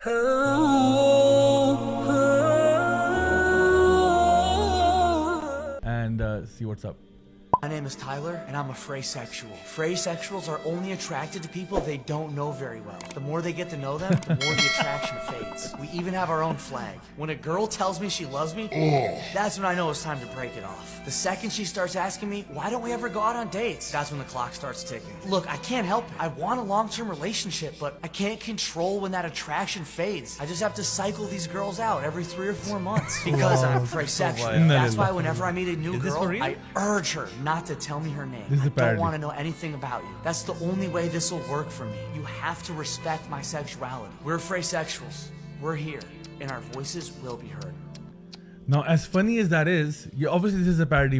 and see what's up. My name is Tyler, and I'm a phrasexual. Phrasexuals are only attracted to people they don't know very well. The more they get to know them, the more the attraction fades. We even have our own flag. When a girl tells me she loves me, that's when I know it's time to break it off. The second she starts asking me, why don't we ever go out on dates? That's when the clock starts ticking. Look, I can't help it. I want a long-term relationship, but I can't control when that attraction fades. I just have to cycle these girls out every 3 or 4 months. Because I'm phrasexual. That's why whenever I meet a new girl, I urge her not to tell me her name. I don't want to know anything about you. That's the only way this will work for me. You have to respect my sexuality. We're phrasexuals. We're here, and our voices will be heard. Now, as funny as that is, obviously this is a parody,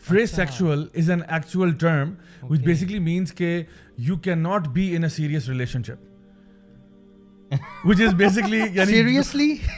Phrasexual is an actual term which basically means that you cannot be in a serious relationship. Which is basically seriously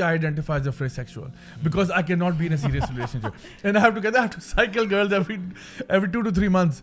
I identify as a phrasexual because I cannot be in a serious relationship and I have to cycle girls every 2 to 3 months.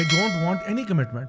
I don't want any commitment.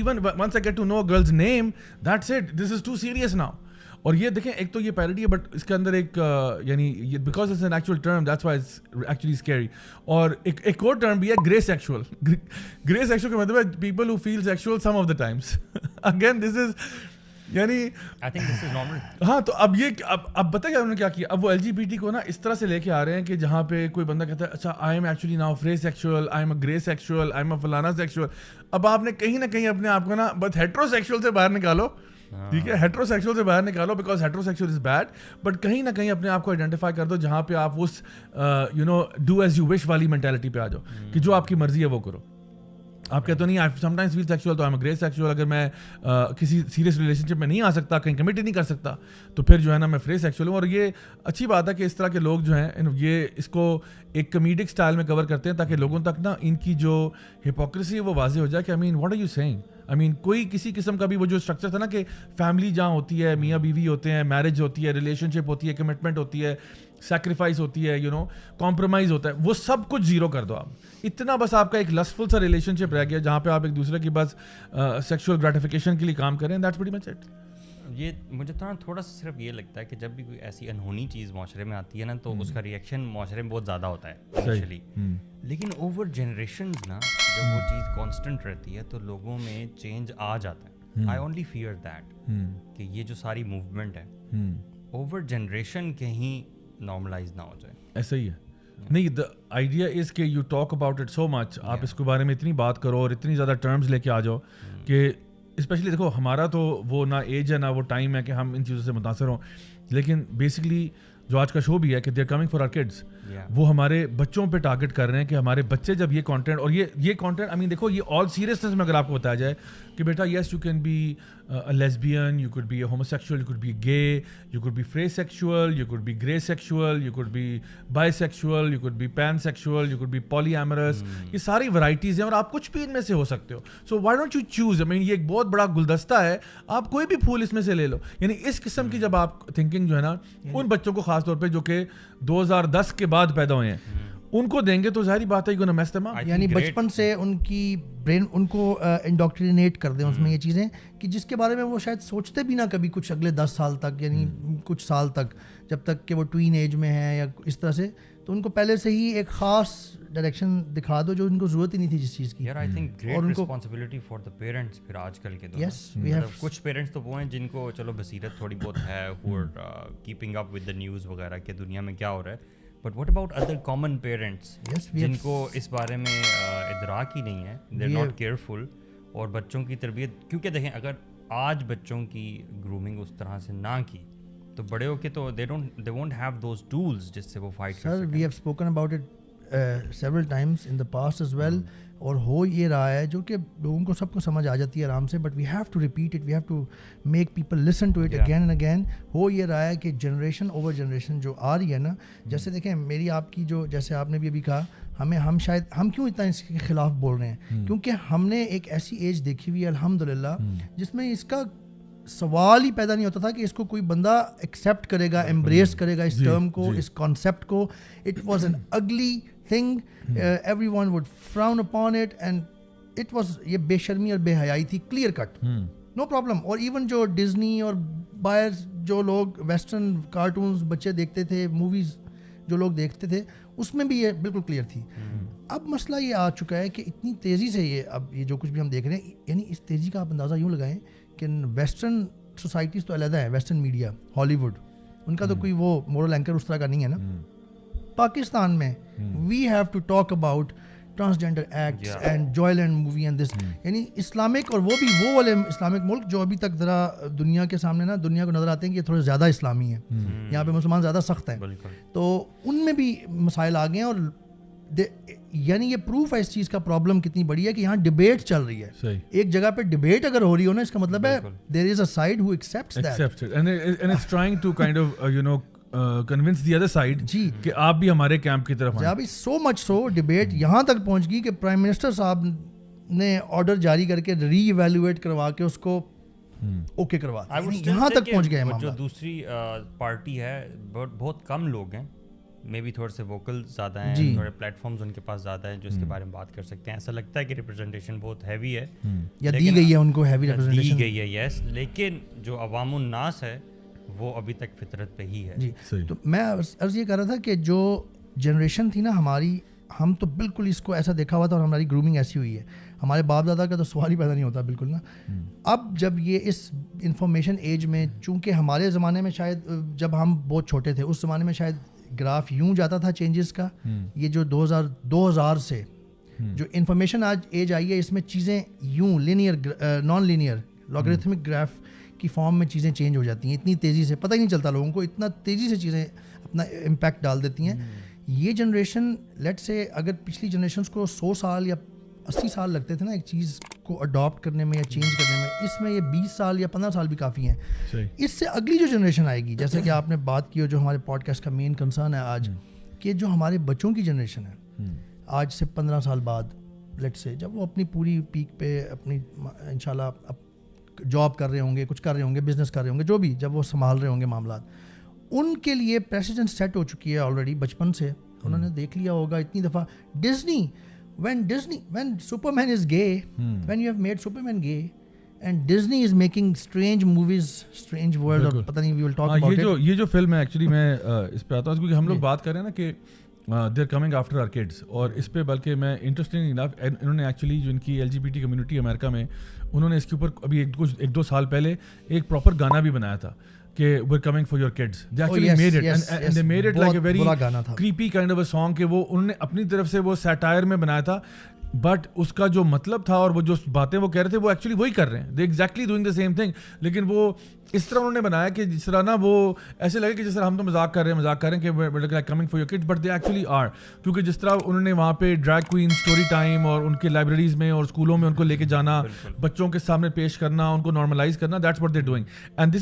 even once I get to know a girl's name that's it, this is too serious now. اور یہ دیکھیں ایک تو یہ parody ہے but اس کے اندر ایک یعنی because it's an actual term that's why it's actually scary. اور ایک اور ٹرم بھی ہے گرے سیکشول. گرے سیکشول کا مطلب ہے people who feel sexual some of the times. Again this is یعنی I think this is normal. ہاں تو اب یہ اب بتائیں انہوں نے کیا کیا. اب وہ LGBT کو نا اس طرح سے لے کے آ رہے ہیں کہ جہاں پہ کوئی بندہ کہتا ہے اچھا I am actually now fray sexual, I am a grey sexual, I am a فلانا سیکشول. اب آپ نے کہیں نہ کہیں اپنے آپ کو نا بس ہیٹرو سیکشول سے باہر نکالو. ٹھیک ہے ہیٹرو سیکشول سے باہر نکالو because hetero sexual is bad, but کہیں نہ کہیں اپنے آپ کو آئیڈینٹیفائی کر دو جہاں پہ آپ اس ڈو ایز یو وش والی مینٹیلٹی پہ آ جاؤ کہ جو آپ کی مرضی ہے وہ کرو. آپ کہتے نہیں آئی سم ٹائمز فیل سیکشول تو آئی ایم گرے سیکشول. اگر میں کسی سیریس ریلیشن شپ میں نہیں آ سکتا, کہیں کمٹ نہیں کر سکتا تو پھر جو ہے نا میں فرے سیکشول ہوں. اور یہ اچھی بات ہے کہ اس طرح کے لوگ جو ہیں یہ اس کو ایک کمیڈک اسٹائل میں کور کرتے ہیں تاکہ لوگوں تک نا ان کی جو ہپوکریسی ہے وہ واضح ہو جائے کہ آئی مین واٹ آر یو سیئنگ. آئی مین کوئی کسی قسم کا بھی وہ جو اسٹرکچر تھا نا کہ فیملی جہاں ہوتی ہے, میاں بیوی ہوتے ہیں, میرج ہوتی ہے, ریلیشن شپ ہوتی ہے, کمٹمنٹ ہوتی ہے, سیکریفائس ہوتی ہے, کمپرومائز ہوتا ہے, وہ سب کچھ زیرو کر دو آپ. اتنا بس آپ کا ایک لسفل سا ریلیشن شپ رہ گیا جہاں پہ آپ ایک دوسرے کی بس سیکشول گریٹیفیکیشن کے لیے کام کریں. That's pretty much it. یہ مجھے تھوڑا سا صرف یہ لگتا ہے کہ جب بھی کوئی ایسی انہونی چیز معاشرے میں آتی ہے نا تو اس کا ریئیکشن معاشرے میں بہت زیادہ ہوتا ہے انیشلی, لیکن اوور جنریشنز نا جب وہ چیز کانسٹنٹ رہتی ہے تو لوگوں میں چینج آ جاتا ہے. آئی اونلی فیئر دیٹ کہ یہ جو ساری موومنٹ ہے اوور جنریشن کہیں نارملائز نہ ہو جائے. ایسا ہی ہے. نہیں دا آئیڈیا از کہ you talk about it so much, آپ اس کے بارے میں اتنی بات کرو اور اتنی زیادہ ٹرمز لے کے آ جاؤ کہ اسپیشلی دیکھو ہمارا تو وہ نہ ایج ہے نہ وہ ٹائم ہے کہ ہم ان چیزوں سے متاثر ہوں, لیکن بیسکلی جو آج کا شو بھی ہے کہ they are coming for our kids, وہ ہمارے بچوں پہ ٹارگٹ کر رہے ہیں کہ ہمارے بچے جب یہ کانٹینٹ اور یہ کانٹینٹ آئی مین دیکھو یہ آل سیریسنس میں اگر آپ کو بتایا جائے کہ بیٹا yes you can be a lesbian, you could be a homosexual, you could be gay, you could be phrasexual, you could be grey sexual, you could be bisexual, you could be pansexual, you could be polyamorous. یہ ساری varieties ہیں اور آپ کچھ بھی ان میں سے ہو سکتے ہو. So why don't you choose, I mean یہ ایک بہت بڑا گلدستہ ہے, آپ کوئی بھی پھول اس میں سے لے لو. یعنی اس قسم کی جب آپ تھنکنگ جو ہے نا ان بچوں کو خاص طور پہ جو کہ 2010 کے بعد پیدا ہوئے ہیں ان کو دیں گے تو ظاہری بات ہے کہ میس تمام یعنی بچپن سے ان کی برین ان کو انڈوکٹرینیٹ کر دیں اس میں یہ چیزیں کہ جس کے بارے میں وہ شاید سوچتے بھی نہ کبھی کچھ اگلے 10 سال تک, یعنی کچھ سال تک جب تک کہ وہ ٹوین ایج میں ہیں یا اس طرح سے, تو ان کو پہلے سے ہی ایک خاص ڈائریکشن دکھا دو جو ان کو ضرورت ہی نہیں تھی جس چیز کی. I think great responsibility for the parents. پھر آج کل کے دور میں کچھ پیرنٹس تو وہ ہیں جن کو چلو بصیرت تھوڑی بہت ہے, who are keeping up with the news وغیرہ کہ دنیا میں کیا ہو رہا ہے, but what about other common parents جن کو اس بارے میں ادراک ہی نہیں ہے, دے آر ناٹ کیئرفل. اور بچوں کی تربیت, کیونکہ دیکھیں اگر آج بچوں کی گرومنگ اس طرح سے نہ کی تو بڑے ہو کے تو they won't have those tools جس سے وہ فائٹ کر سکیں. Sir, we have spoken about it several times in the past as well. اور ہو یہ رہا ہے جو کہ لوگوں کو سب کو سمجھ آ جاتی ہے آرام سے, but we have to repeat it, we have to make people listen to it again and again. ہو یہ رہا ہے کہ جنریشن اوور جنریشن جو آ رہی ہے نا, جیسے دیکھیں میری آپ کی جو جیسے آپ نے بھی ابھی کہا ہم شاید ہم کیوں اتنا اس کے خلاف بول رہے ہیں, کیونکہ ہم نے ایک ایسی ایج دیکھی ہوئی ہے الحمد للہ جس میں اس کا سوال ہی پیدا نہیں ہوتا تھا کہ اس کو کوئی بندہ ایکسیپٹ کرے گا, ایمبریس کرے گا اس ٹرم کو, اس کانسیپٹ کو. It was an ugly thing, everyone would frown upon it, and it was, یہ بے شرمی اور بے حیائی تھی, کلیئر کٹ, نو پرابلم. اور ایون جو ڈزنی اور باہر جو لوگ ویسٹرن کارٹونز بچے دیکھتے تھے, موویز جو لوگ دیکھتے تھے, اس میں بھی یہ بالکل کلیئر تھی. اب مسئلہ یہ آ چکا ہے کہ اتنی تیزی سے یہ جو کچھ بھی ہم دیکھ رہے ہیں, یعنی اس تیزی کا آپ اندازہ یوں لگائیں کہ ویسٹرن سوسائٹیز تو علیحدہ ہیں, ویسٹرن میڈیا, ہالی ووڈ, ان کا تو کوئی وہ مورل اینکر اس طرح کا نہیں ہے نا. پاکستان میں we have to talk about transgender acts and Joyland movie and this, یعنی اسلامک, اور وہ بھی وہ والے اسلامک ملک جو ابھی تک ذرا دنیا کے سامنے نا دنیا کو نظر آتے ہیں کہ یہ تھوڑے زیادہ اسلامی ہیں, یہاں پہ مسلمان زیادہ سخت ہیں, تو ان میں بھی مسائل آ گئے ہیں. اور یعنی یہ پروف ہے اس چیز کا پرابلم کتنی بڑی ہے کہ یہاں ڈبیٹ چل رہی ہے. ایک جگہ پہ ڈبیٹ اگر ہو رہی ہو نا, اس کا مطلب ہے there is a side who accepts that and it's trying to kind of convince the other side کہ آپ بھی ہمارے کیمپ کی طرف آئیں. ابھی سو مچ سو ڈبیٹ یہاں تک پہنچ گئی کہ پرائم منسٹر صاحب نے آرڈر جاری کر کے ری ایویلویٹ کروا کے اس کو اوکے کروا, یہاں تک پہنچ گئے. جو دوسری پارٹی ہے, بہت کم لوگ ہیں, مے بی تھوڑے سے ووکل زیادہ ہیں, تھوڑے پلیٹ فارمز ان کے پاس زیادہ ہیں جو اس کے بارے میں بات کر سکتے ہیں. ایسا لگتا ہے کہ ریپرزنٹیشن بہت ہیوی ہے, یا دی گئی ہے ان کو, ہیوی ریپرزنٹیشن دی گئی ہے, یس, لیکن جو عوام الناس ہے وہ ابھی تک فطرت پہ ہی ہے. جی, تو میں عرض یہ کر رہا تھا کہ جو جنریشن تھی نا ہماری, ہم تو بالکل اس کو ایسا دیکھا ہوا تھا, اور ہماری گرومنگ ایسی ہوئی ہے. ہمارے باپ دادا کا تو سوال ہی پیدا نہیں ہوتا بالکل نا. اب جب یہ اس انفارمیشن ایج میں, چونکہ ہمارے زمانے میں شاید جب ہم بہت چھوٹے تھے, اس زمانے میں شاید گراف یوں جاتا تھا چینجز کا, یہ جو 2000 سے جو انفارمیشن آج ایج آئی ہے, اس میں چیزیں یوں linear, non linear, logarithmic graph کی فارم میں چیزیں چینج ہو جاتی ہیں اتنی تیزی سے, پتہ ہی نہیں چلتا لوگوں کو, اتنا تیزی سے چیزیں اپنا امپیکٹ ڈال دیتی ہیں. یہ جنریشن لیٹ سے اگر پچھلی جنریشنس کو 100 سال یا 80 سال لگتے تھے نا ایک چیز کو اڈاپٹ کرنے میں یا چینج کرنے میں, اس میں یہ 20 سال یا 15 سال بھی کافی ہیں. اس سے اگلی جو جنریشن آئے گی, جیسے کہ آپ نے بات کی, جو ہمارے پوڈ کاسٹ کا مین کنسرن ہے آج, کہ جو ہمارے بچوں کی جنریشن ہے آج سے 15 سال بعد, لیٹ سے جب وہ اپنی پوری پیک پہ اپنی انشاءاللہ جاب کر رہے ہوں گے, کچھ کر رہے ہوں گے, بزنس کر رہے ہوں گے, جو بھی جب وہ سنبھال رہے ہوں گے معاملات, ان کے لیے پریسیڈنٹ سیٹ ہو چکی ہے آلریڈی بچپن سے. انہوں نے دیکھ لیا ہوگا اتنی دفعہ Disney, when Superman is gay, when you have made Superman gay, and Disney is making strange movies, strange world, اور پتہ نہیں we will talk about it. یہ جو فلم ہے ایکچولی میں اس پہ آتا ہوں کیونکہ ہم لوگ بات کر رہے ہیں نا کہ they are coming after our kids, اور اس پہ بلکہ میں انٹرسٹنگ انف انہوں نے ایکچولی جو ان کی LGBT کمیونٹی امریکہ میں, انہوں نے اس کے اوپر ابھی 1-2 سال پہلے ایک پراپر گانا بھی بنایا تھا کہ we're coming for your kids. They actually made it and they made it like a very creepy kind of a song کہ وہ انہوں نے اپنی طرف سے وہ سیٹائر میں بنایا تھا, بٹ اس کا جو مطلب تھا اور وہ جو باتیں وہ کہہ رہے تھے وہ ایکچولی وہی کر رہے ہیں, they exactly doing the same thing, لیکن وہ اس طرح انہوں نے بنایا کہ جس طرح نا وہ ایسے لگے کہ جس طرح ہم تو مذاق کر رہے ہیں کہ coming for your kids, but they actually are, کیونکہ جس طرح انہوں نے وہاں پہ ڈریگ کوئین اسٹوری ٹائم اور ان کے لائبریریز میں اور اسکولوں میں ان کو لے کے جانا, بچوں کے سامنے پیش کرنا, ان کو نارملائز کرنا, that's what they doing. And this